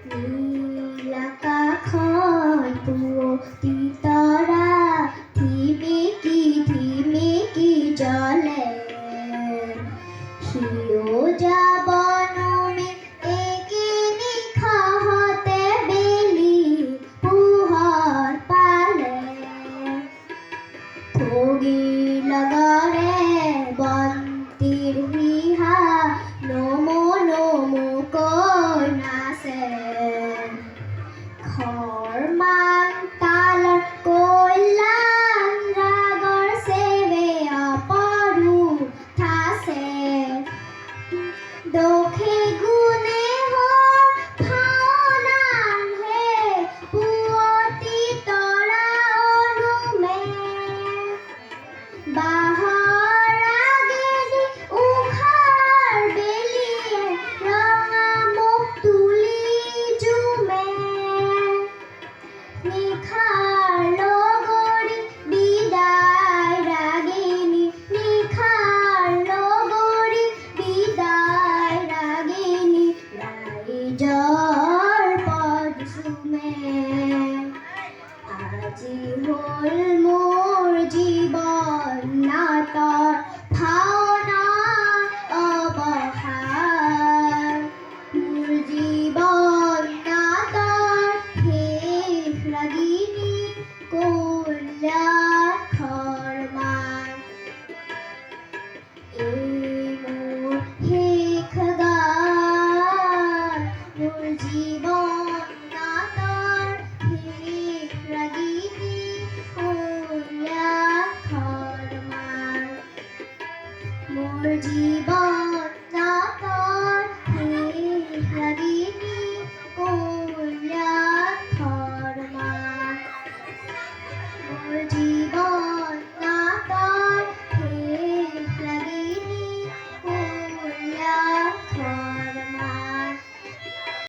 নীল আকাশত পুৱতি তৰা ধিমিকি জ্বলে সেউজীয়া বননি একে নিশাহতে বেলি পোহৰ পালে ভোগীৰ লগৰে বন্তিৰ নিশা নমো নাচে ঘৰমান তালৰ কল্যাণ ৰাগৰ চেৱে অপৰুঠাছে দোষে গুণে ভাওনাৰ হে পুৱতি তৰা অনুমে বাহৰ আগেদি উষাৰ বেলিয়ে ৰঙা মুখ তুলি জুমে নিশাৰ লগৰী বিদায় ৰাগিনী নিশাৰ লগৰী বিদায় ৰাগিনী ৰাইজৰ